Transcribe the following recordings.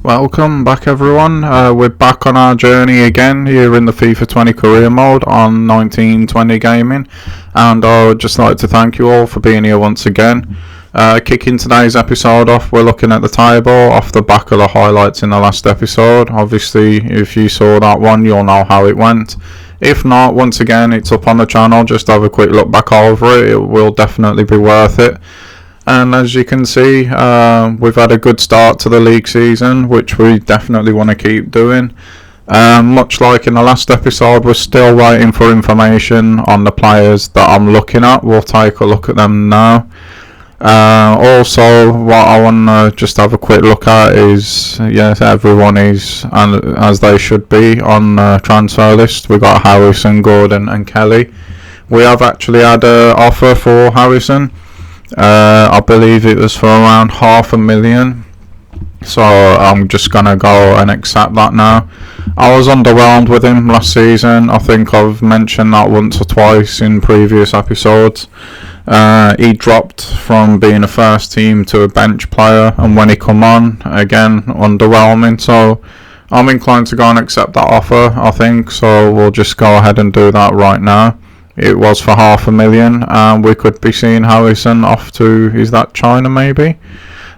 Welcome back everyone, we're back on our journey again here in the FIFA 20 career mode on 1920 gaming, and I would just like to thank you all for being here once again. Kicking today's episode off, we're looking at the table off the back of the highlights in the last episode. Obviously if you saw that one you'll know how it went. If not, once again it's up on the channel, just have a quick look back over it, it will definitely be worth it. And as you can see, we've had a good start to the league season, which we definitely want to keep doing. Much like in the last episode, we're still waiting for information on the players that I'm looking at. We'll take a look at them now. Also, what I want to just have a quick look at is, yes, everyone is, and as they should be, on the transfer list. We've got Harrison, Gordon and Kelly. We have actually had an offer for Harrison. I believe it was for around $500,000, so I'm just gonna go and accept that now. I was underwhelmed with him last season. I think I've mentioned that once or twice in previous episodes. He dropped from being a first team to a bench player, and when he come on, again, underwhelming. So I'm inclined to go and accept that offer, I think, so we'll just go ahead and do that right now. It was for $500,000, and we could be seeing Harrison off to, is that China maybe?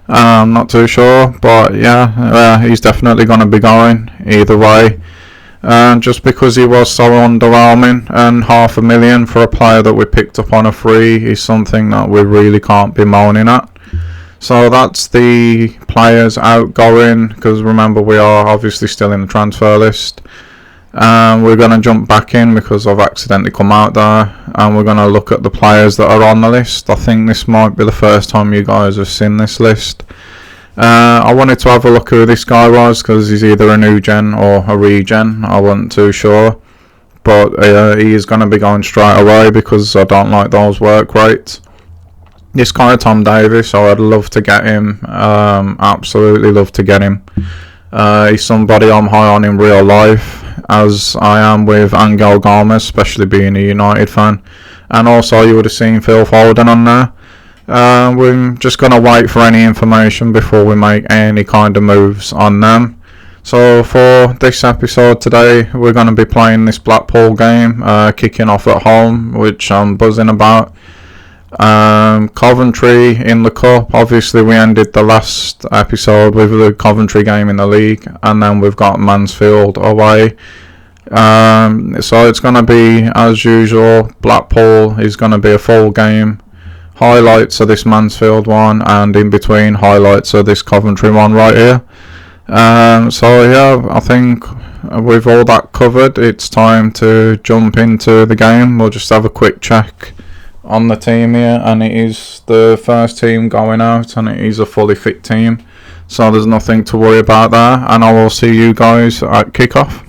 I'm not too sure, but yeah, he's definitely going to be going either way. Just because he was so underwhelming, and $500,000 for a player that we picked up on a free is something that we really can't be moaning at. So that's the players outgoing, because remember we are obviously still in the transfer list. We're going to jump back in because I've accidentally come out there, and we're going to look at the players that are on the list. I think this might be the first time you guys have seen this list. I wanted to have a look who this guy was, because he's either a new gen or a regen, I wasn't too sure, but he is going to be going straight away because I don't like those work rates. This guy Tom Davis, so I'd love to get him, absolutely love to get him. He's somebody I'm high on in real life, as I am with Angel Gomez, especially being a United fan. And also you would have seen Phil Foden on there. We're just going to wait for any information before we make any kind of moves on them. So for this episode today, we're going to be playing this Blackpool game, kicking off at home, which I'm buzzing about. Coventry in the cup. Obviously we ended the last episode with the Coventry game in the league, and then we've got Mansfield away. So it's going to be, as usual, Blackpool is going to be a full game. Highlights of this Mansfield one, and in between highlights of this Coventry one right here. So yeah, I think with all that covered, it's time to jump into the game. We'll just have a quick check on the team here, and it is the first team going out, and it is a fully fit team, so there's nothing to worry about there, and I will see you guys at kickoff.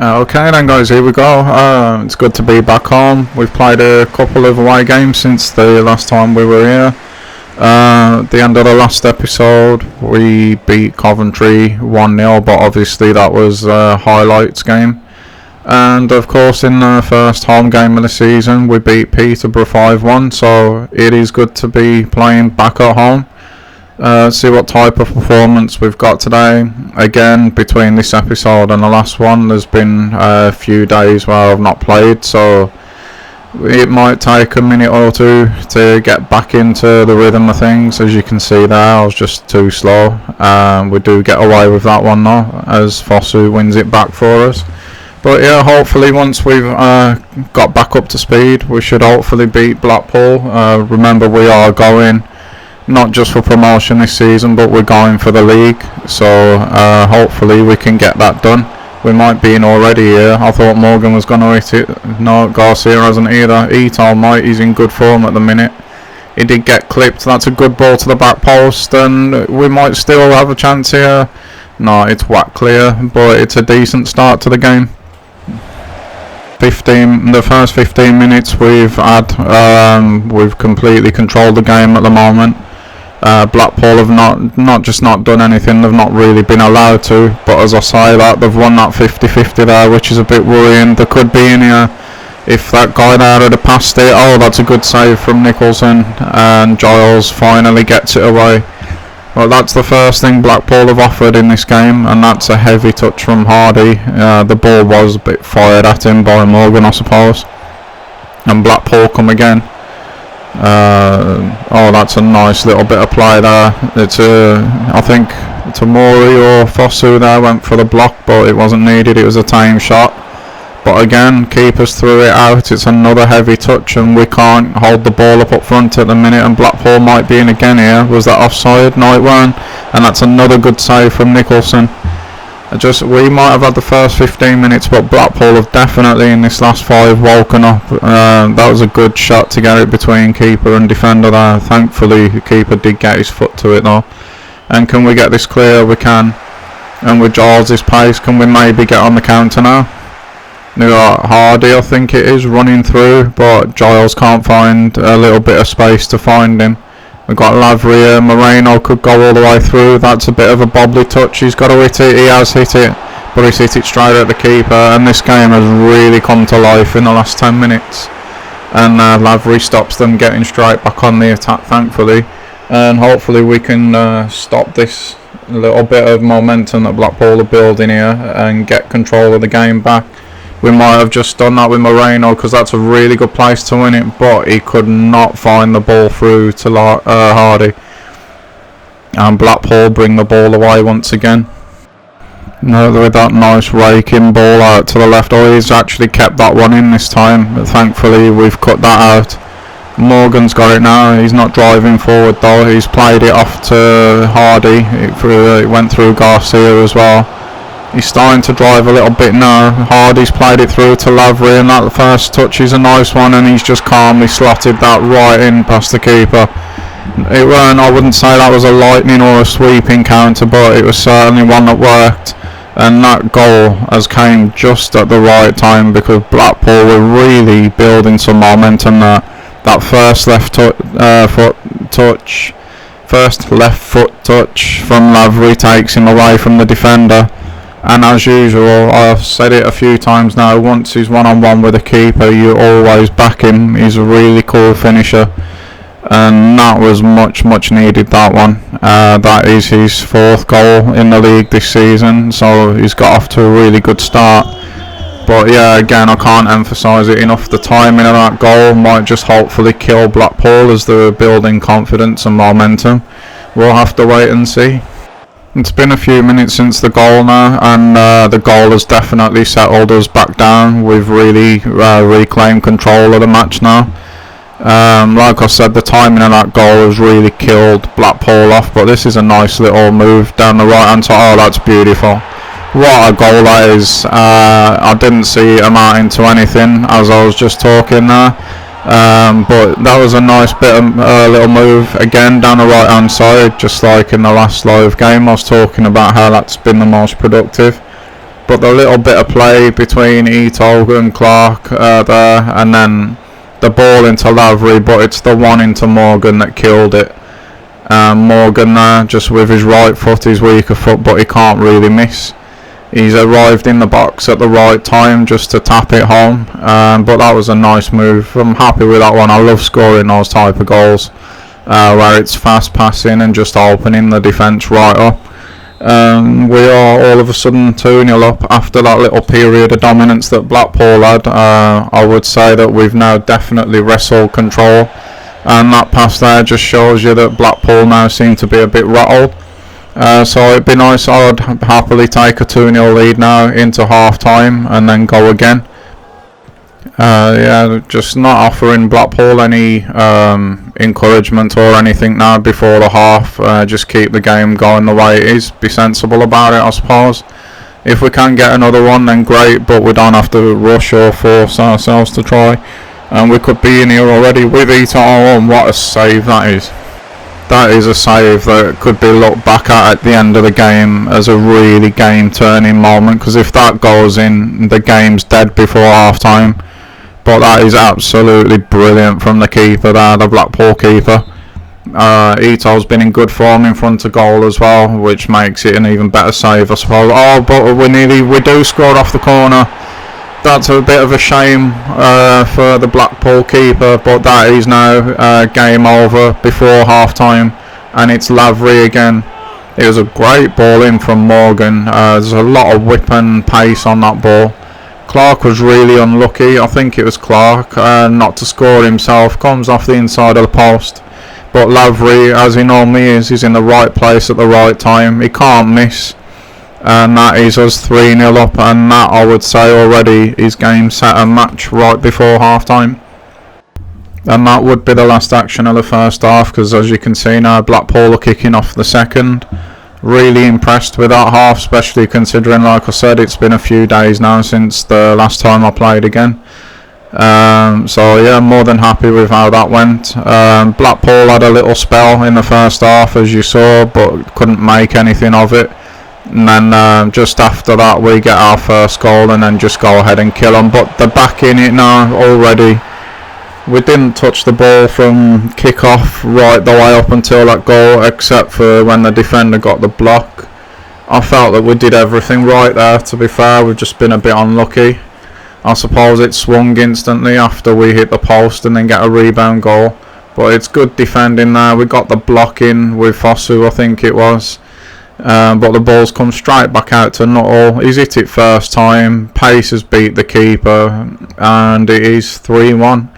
Okay then guys, here we go. It's good to be back home. We've played a couple of away games since the last time we were here. At the end of the last episode we beat Coventry 1-0, but obviously that was a highlights game. And of course in the first home game of the season we beat Peterborough 5-1, so it is good to be playing back at home. See what type of performance we've got today. Again, between this episode and the last one there's been a few days where I've not played, so it might take a minute or two to get back into the rhythm of things. As you can see there, I was just too slow. We do get away with that one though, as Fosu wins it back for us. But yeah, hopefully once we've got back up to speed we should hopefully beat Blackpool. Remember, we are going not just for promotion this season, but we're going for the league, so hopefully we can get that done. We might be in already here. I thought Morgan was going to hit it. No, Garcia hasn't either. Ito might, he's in good form at the minute. He did get clipped. That's a good ball to the back post, and we might still have a chance here. No, it's whack clear, but it's a decent start to the game. The first 15 minutes we've had, we've completely controlled the game at the moment. Blackpool have not done anything, they've not really been allowed to, but as I say that, they've won that 50-50 there, which is a bit worrying. They could be in here if that guy there had passed it. Oh, that's a good save from Nicholson, and Giles finally gets it away. Well, that's the first thing Blackpool have offered in this game, and that's a heavy touch from Hardy. The ball was a bit fired at him by Morgan, I suppose, and Blackpool come again. Oh, that's a nice little bit of play there. It's I think Tamori or Fosu there went for the block, but it wasn't needed. It was a tame shot. But again, keepers threw it out. It's another heavy touch, and we can't hold the ball up front at the minute. And Blackpool might be in again here. Was that offside? No, it weren't. And that's another good save from Nicholson. We might have had the first 15 minutes, but Blackpool have definitely in this last 5 woken up. That was a good shot to get it between keeper and defender there. Thankfully the keeper did get his foot to it though. And can we get this clear? We can. And with Giles' pace, can we maybe get on the counter now? We've got Hardy, I think it is, running through, but Giles can't find a little bit of space to find him. We've got Lavria. Moreno could go all the way through. That's a bit of a bobbly touch. He's got to hit it. He has hit it, but he's hit it straight at the keeper. And this game has really come to life in the last 10 minutes. And Lavria stops them getting straight back on the attack, thankfully. And hopefully we can stop this little bit of momentum that Blackpool are building here and get control of the game back. We might have just done that with Moreno, because that's a really good place to win it, but he could not find the ball through to Hardy. And Blackpool bring the ball away once again. With that nice raking ball out to the left. Oh, he's actually kept that one in this time, but thankfully we've cut that out. Morgan's got it now. He's not driving forward though. He's played it off to Hardy. It went through Garcia as well. He's starting to drive a little bit now. Hardy's played it through to Lavry, and that first touch is a nice one, and he's just calmly slotted that right in past the keeper. I wouldn't say that was a lightning or a sweeping counter, but it was certainly one that worked. And that goal has came just at the right time, because Blackpool were really building some momentum there. That first left foot touch from Lavry takes him away from the defender. And as usual, I've said it a few times now, once he's one-on-one with a keeper, you always back him. He's a really cool finisher. And that was much needed, that one. That is his 4th goal in the league this season, so he's got off to a really good start. But yeah, again, I can't emphasise it enough. The timing of that goal might just hopefully kill Blackpool as they're building confidence and momentum. We'll have to wait and see. It's been a few minutes since the goal now, and the goal has definitely settled us back down. We've really reclaimed control of the match now. Like I said, the timing of that goal has really killed Blackpool off, but this is a nice little move down the right hand side. Oh, that's beautiful. What a goal that is. I didn't see it amounting to anything as I was just talking there. But that was a nice bit of little move again down the right hand side, just like in the last live game I was talking about how that's been the most productive. But the little bit of play between Ito and Clark there, and then the ball into Lavery, but it's the one into Morgan that killed it. Morgan there, just with his right foot, his weaker foot, but he can't really miss. He's arrived in the box at the right time just to tap it home, but that was a nice move. I'm happy with that one. I love scoring those type of goals where it's fast passing and just opening the defence right up. We are all of a sudden 2-0 up after that little period of dominance that Blackpool had. I would say that we've now definitely wrestled control, and that pass there just shows you that Blackpool now seem to be a bit rattled. So it'd be nice. I'd happily take a 2-0 lead now into half time and then go again. Yeah, just not offering Blackpool any encouragement or anything now before the half. Just keep the game going the way it is. Be sensible about it, I suppose. If we can get another one, then great, but we don't have to rush or force ourselves to try. And we could be in here already with Ito. And what a save that is. That is a save that could be looked back at the end of the game as a really game-turning moment, because if that goes in, the game's dead before half-time. But that is absolutely brilliant from the keeper there, the Blackpool keeper. Ito's been in good form in front of goal as well, which makes it an even better save, I suppose. Oh, but we do score off the corner. That's a bit of a shame for the Blackpool keeper, but that is now game over before half time, and it's Lavery again. It was a great ball in from Morgan. There's a lot of whip and pace on that ball. Clark was really unlucky. I think it was Clark not to score himself. Comes off the inside of the post, but Lavery, as he normally is in the right place at the right time. He can't miss. And that is us 3-0 up, and that, I would say, already is game, set and match right before half time. And that would be the last action of the first half, because as you can see now, Blackpool are kicking off the second. Really impressed with that half, especially considering, like I said, it's been a few days now since the last time I played again. So yeah, more than happy with how that went. Blackpool had a little spell in the first half, as you saw, but couldn't make anything of it. And then just after that we get our first goal and then just go ahead and kill them. But they're back in it now already. We didn't touch the ball from kick-off right the way up until that goal, except for when the defender got the block. I felt that we did everything right there, to be fair. We've just been a bit unlucky. I suppose it swung instantly after we hit the post and then get a rebound goal. But it's good defending there. We got the block in with Fosu, I think it was. But the ball's come straight back out to Nuttall. He's hit it first time. Pace has beat the keeper, and it is 3-1.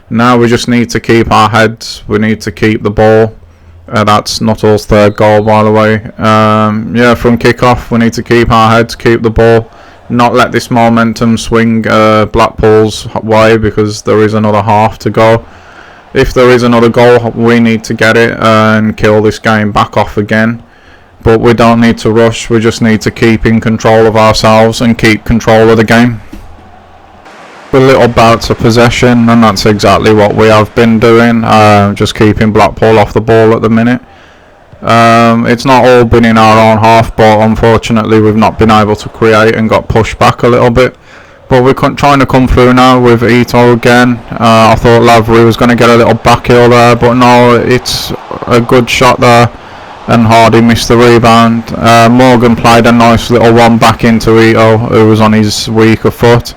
Now we just need to keep our heads. We need to keep the ball. That's Nuttall's third goal, by the way. Yeah, from kick-off, we need to keep our heads, keep the ball, not let this momentum swing Blackpool's way, because there is another half to go. If there is another goal, we need to get it and kill this game back off again. But we don't need to rush. We just need to keep in control of ourselves and keep control of the game. With little bouts of possession, and that's exactly what we have been doing. Just keeping Blackpool off the ball at the minute. It's not all been in our own half, but unfortunately we've not been able to create and got pushed back a little bit. But we're trying to come through now with Ito again. I thought Lavery was going to get a little back heel there, but no, it's a good shot there. And Hardy missed the rebound. Morgan played a nice little one back into Ito, who was on his weaker foot.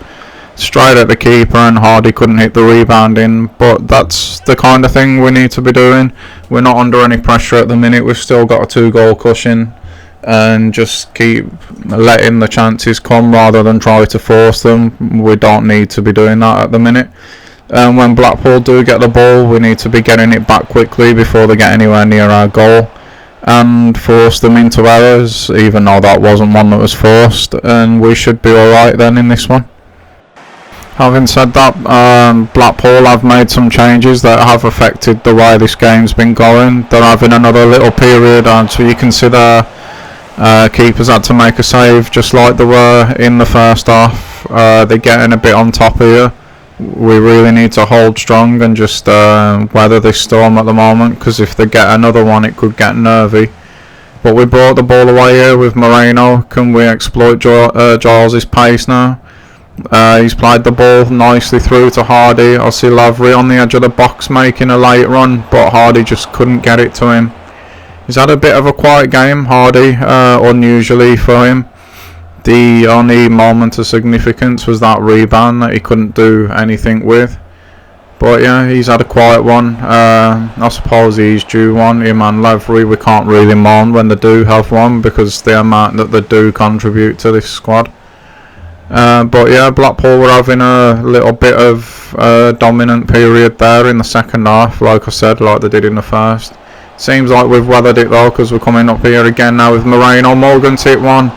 Straight at the keeper, and Hardy couldn't hit the rebound in. But that's the kind of thing we need to be doing. We're not under any pressure at the minute. We've still got a 2-goal cushion. And just keep letting the chances come rather than try to force them. We don't need to be doing that at the minute. And when Blackpool do get the ball, we need to be getting it back quickly before they get anywhere near our goal. And force them into errors, even though that wasn't one that was forced, and we should be alright then in this one. Having said that, Blackpool have made some changes that have affected the way this game's been going. They're having another little period, and so you consider keepers had to make a save just like they were in the first half. They're getting a bit on top here. We really need to hold strong and just weather this storm at the moment, because if they get another one it could get nervy. But we brought the ball away here with Moreno. Can we exploit Giles' pace now? He's played the ball nicely through to Hardy. I see Lavery on the edge of the box making a late run, but Hardy just couldn't get it to him. He's had a bit of a quiet game, Hardy, unusually for him. The only moment of significance was that rebound that he couldn't do anything with. But yeah, he's had a quiet one. I suppose he's due one. Him and Lavery, we can't really mourn when they do have one, because the amount that they do contribute to this squad. But yeah, Blackpool were having a little bit of dominant period there in the second half, like I said, like they did in the first. Seems like we've weathered it though, because we're coming up here again now with Moreno. Morgan's hit one.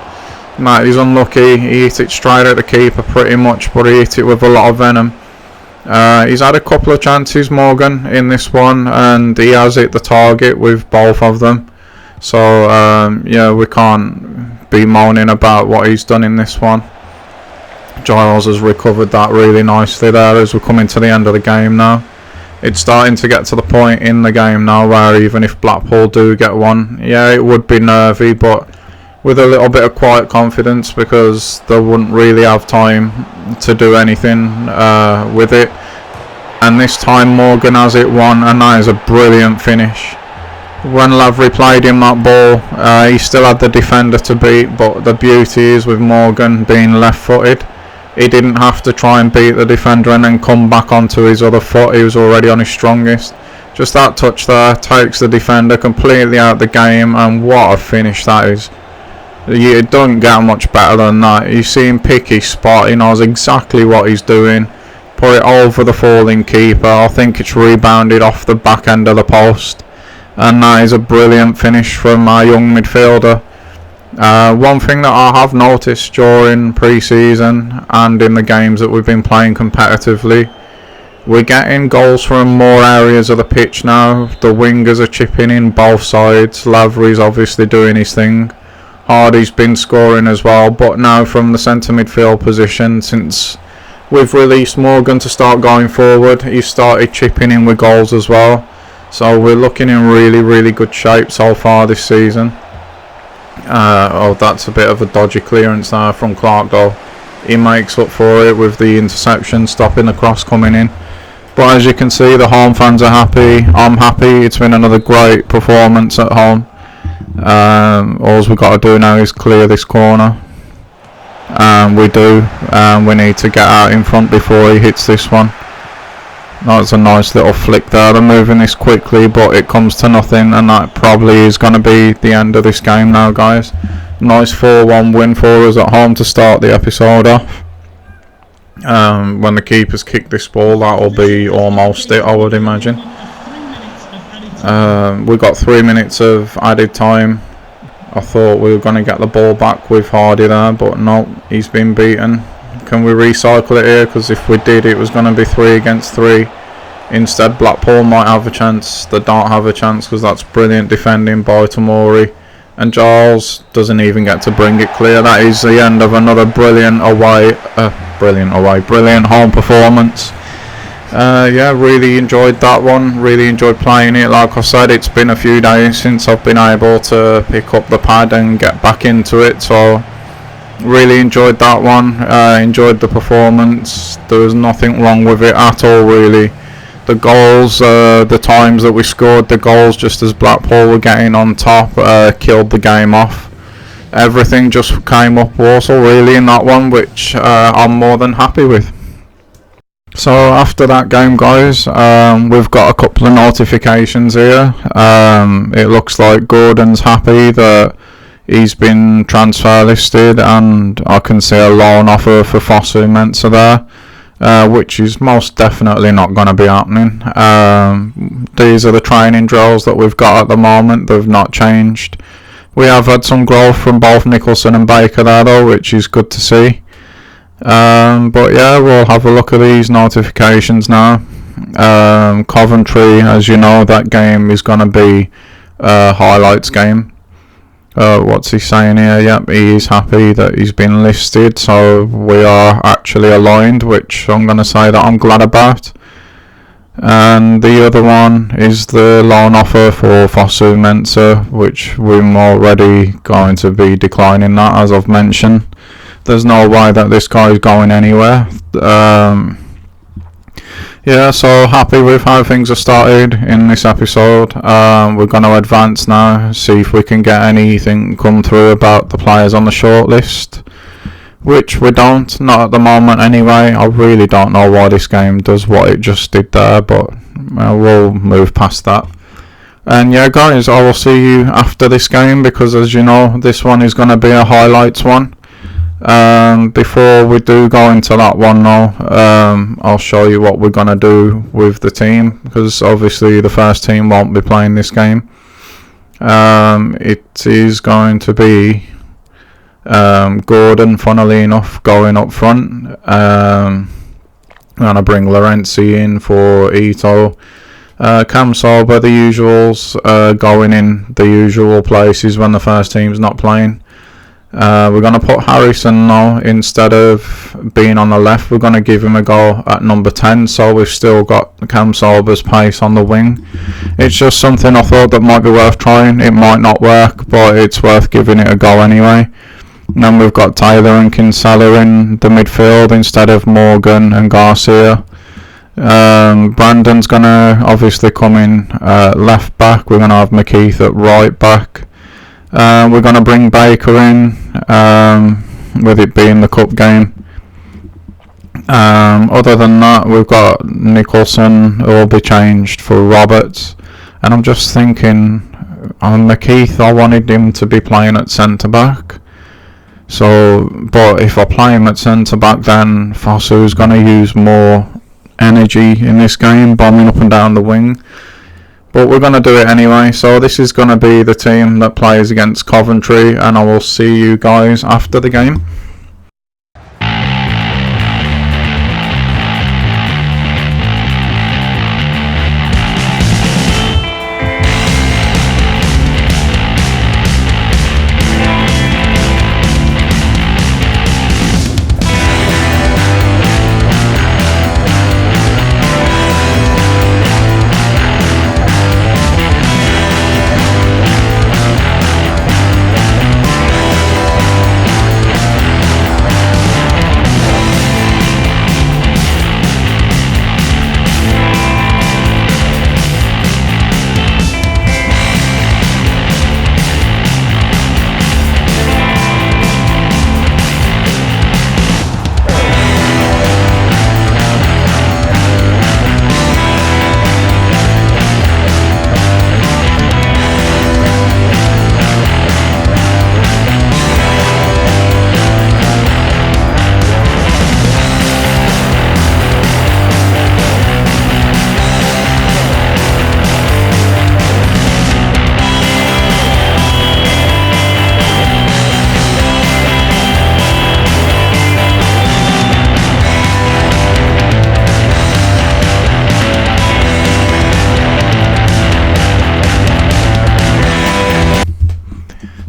Mate, he's unlucky. He hit it straight at the keeper pretty much, but he hit it with a lot of venom. He's had a couple of chances, Morgan, in this one, and he has hit the target with both of them. So yeah, we can't be moaning about what he's done in this one. Giles has recovered that really nicely there as we're coming to the end of the game now. It's starting to get to the point in the game now where even if Blackpool do get one, yeah, it would be nervy, but with a little bit of quiet confidence, because they wouldn't really have time to do anything with it. And this time Morgan has it won, and that is a brilliant finish. When Lavery played him that ball, he still had the defender to beat, but the beauty is with Morgan being left-footed, he didn't have to try and beat the defender and then come back onto his other foot. He was already on his strongest. Just that touch there takes the defender completely out the game, and what a finish that is. It doesn't get much better than that. You see him pick his spot, he knows exactly what he's doing. Put it over the falling keeper. I think it's rebounded off the back end of the post. And that is a brilliant finish from our young midfielder. One thing that I have noticed during pre-season and in the games that we've been playing competitively, we're getting goals from more areas of the pitch now. The wingers are chipping in both sides. Lavery's obviously doing his thing. Hardy's been scoring as well, but now from the centre midfield position, since we've released Morgan to start going forward, he's started chipping in with goals as well. So we're looking in really, really good shape so far this season. Oh, that's a bit of a dodgy clearance there from Clark though. He makes up for it with the interception, stopping the cross coming in. But as you can see, the home fans are happy. I'm happy. It's been another great performance at home. All we've got to do now is clear this corner. We do. We need to get out in front before he hits this one. That's a nice little flick there. They're moving this quickly, but it comes to nothing, and that probably is going to be the end of this game now, guys. Nice 4-1 win for us at home to start the episode off. When the keepers kick this ball, that'll be almost it, I would imagine. We got 3 minutes of added time. I thought we were going to get the ball back with Hardy there, but no, he's been beaten. Can we recycle it here? Because if we did, it was going to be 3 against 3. Instead, Blackpool might have a chance. They don't have a chance because that's brilliant defending by Tamori. And Giles doesn't even get to bring it clear. That is the end of another brilliant home performance. Yeah, really enjoyed that one. Really enjoyed playing it. Like I said, it's been a few days since I've been able to pick up the pad and get back into it. So really enjoyed that one. Enjoyed the performance. There was nothing wrong with it at all, really. The goals, the times that we scored the goals just as Blackpool were getting on top, killed the game off. Everything just came up also really in that one, which I'm more than happy with. So after that game, guys, we've got a couple of notifications here. It looks like Gordon's happy that he's been transfer listed, and I can see a loan offer for Fosu Mensah there, which is most definitely not going to be happening. These are the training drills that we've got at the moment. They've not changed. We have had some growth from both Nicholson and Baker there though, which is good to see. But yeah, we'll have a look at these notifications now. Coventry, as you know, that game is going to be a highlights game. What's he saying here? Yep, he is happy that he's been listed, so we are actually aligned, which I'm going to say that I'm glad about. And the other one is the loan offer for Fosu Mensah, which we're already going to be declining that, as I've mentioned. There's no way that this guy is going anywhere. Yeah, so happy with how things are started in this episode. We're going to advance now, see if we can get anything come through about the players on the shortlist, which we don't, not at the moment anyway. I really don't know why this game does what it just did there, but we'll move past that. And yeah, guys, I will see you after this game, because as you know, this one is going to be a highlights one. Before we do go into that one though, I'll show you what we're going to do with the team, because obviously the first team won't be playing this game. It is going to be Gordon, funnily enough, going up front. I'm going to bring Lorenzi in for Ito. Cam Sober, the usuals, going in the usual places when the first team's not playing. We're going to put Harrison now, instead of being on the left, we're going to give him a go at number 10, so we've still got Cam Sober's pace on the wing. It's just something I thought that might be worth trying. It might not work, but it's worth giving it a go anyway. And then we've got Taylor and Kinsella in the midfield instead of Morgan and Garcia. Brandon's going to obviously come in left back. We're going to have McKeith at right back. We're going to bring Baker in, with it being the cup game. Other than that, we've got Nicholson, who will be changed for Roberts. And I'm just thinking, on McKeith, I wanted him to be playing at centre-back. So, but if I play him at centre-back, then Fosu's going to use more energy in this game, bombing up and down the wing. But we're going to do it anyway. So this is going to be the team that plays against Coventry, and I will see you guys after the game.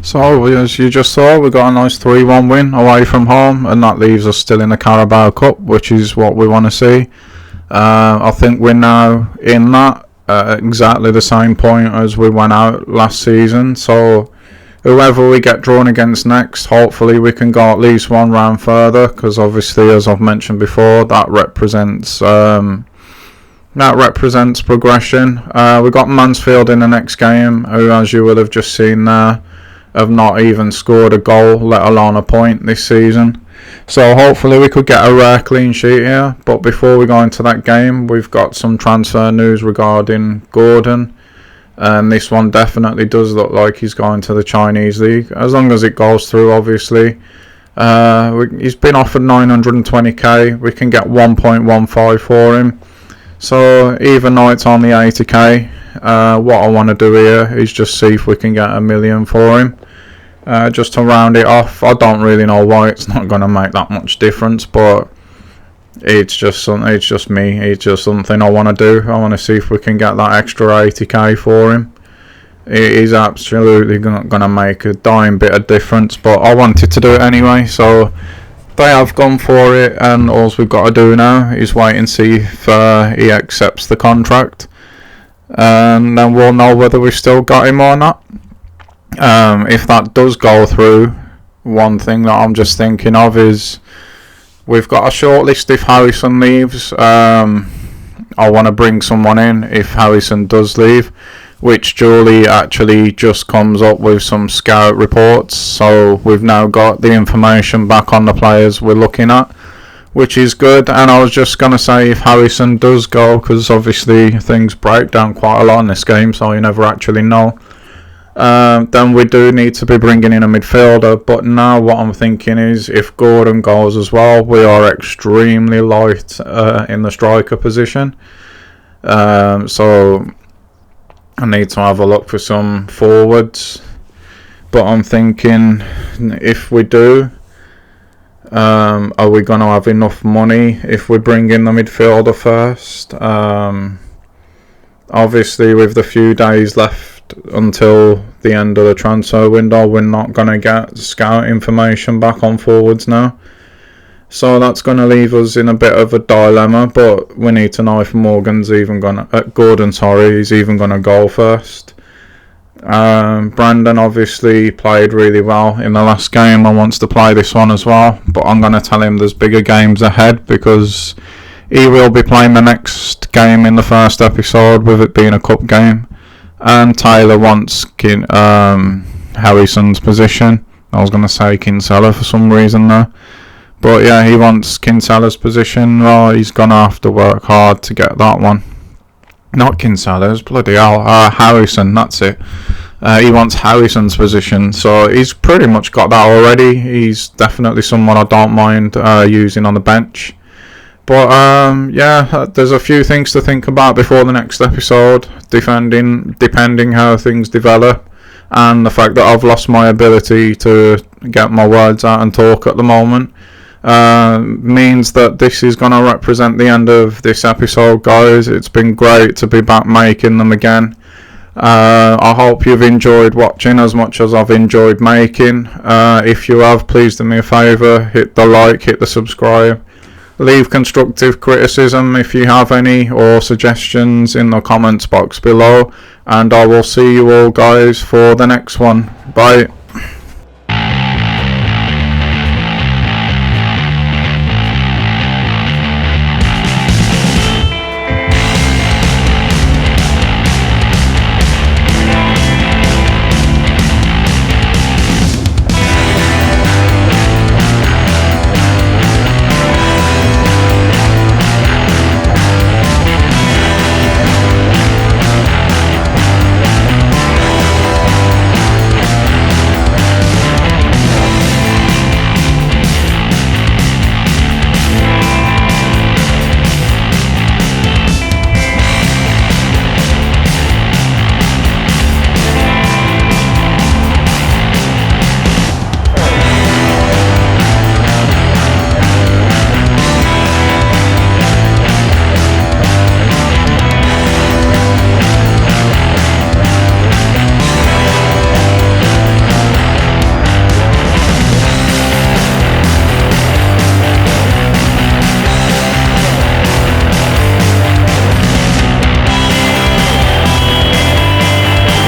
So, as you just saw, we got a nice 3-1 win away from home, and that leaves us still in the Carabao Cup, which is what we want to see. I think we're now in that at exactly the same point as we went out last season. So, whoever we get drawn against next, hopefully we can go at least one round further, because obviously, as I've mentioned before, that represents progression. We've got Mansfield in the next game, who, as you will have just seen there, have not even scored a goal, let alone a point this season. So hopefully we could get a rare clean sheet here. But before we go into that game, we've got some transfer news regarding Gordon. And this one definitely does look like he's going to the Chinese League, as long as it goes through, obviously. He's been offered 920k. We can get 1.15 for him. So even though it's only 80k, what I want to do here is just see if we can get $1 million for him, just to round it off. I don't really know why it's not going to make that much difference, but it's just something. It's just me. It's just something I want to do. I want to see if we can get that extra 80k for him. It is absolutely not going to make a dime bit of difference, but I wanted to do it anyway. So they have gone for it, and all we've got to do now is wait and see if he accepts the contract, and then we'll know whether we've still got him or not. If that does go through, one thing that I'm just thinking of is we've got a short list if Harrison leaves. I want to bring someone in if Harrison does leave, which Julie actually just comes up with some scout reports, so we've now got the information back on the players we're looking at, which is good. And I was just going to say, if Harrison does go, because obviously things break down quite a lot in this game, so you never actually know, then we do need to be bringing in a midfielder. But now what I'm thinking is, if Gordon goes as well, we are extremely light in the striker position, so I need to have a look for some forwards. But I'm thinking, if we do, are we going to have enough money if we bring in the midfielder first? Obviously, with the few days left until the end of the transfer window, we're not going to get scout information back on forwards now. So that's going to leave us in a bit of a dilemma, but we need to know if Gordon's even going to go first. Brandon obviously played really well in the last game and wants to play this one as well, but I'm going to tell him there's bigger games ahead, because he will be playing the next game in the first episode, with it being a cup game. And Taylor wants Harrison's position. I was going to say Kinsella for some reason there. But yeah, he wants Kinsella's position. Well, he's going to have to work hard to get that one. Not Kinsella's, bloody hell. Harrison, that's it. He wants Harrison's position. So he's pretty much got that already. He's definitely someone I don't mind using on the bench. But yeah, there's a few things to think about before the next episode, depending how things develop. And the fact that I've lost my ability to get my words out and talk at the moment means that this is going to represent the end of this episode, guys. It's been great to be back making them again. I hope you've enjoyed watching as much as I've enjoyed making. If you have, please do me a favour, hit the like, hit the subscribe. Leave constructive criticism if you have any, or suggestions in the comments box below, and I will see you all guys for the next one. Bye.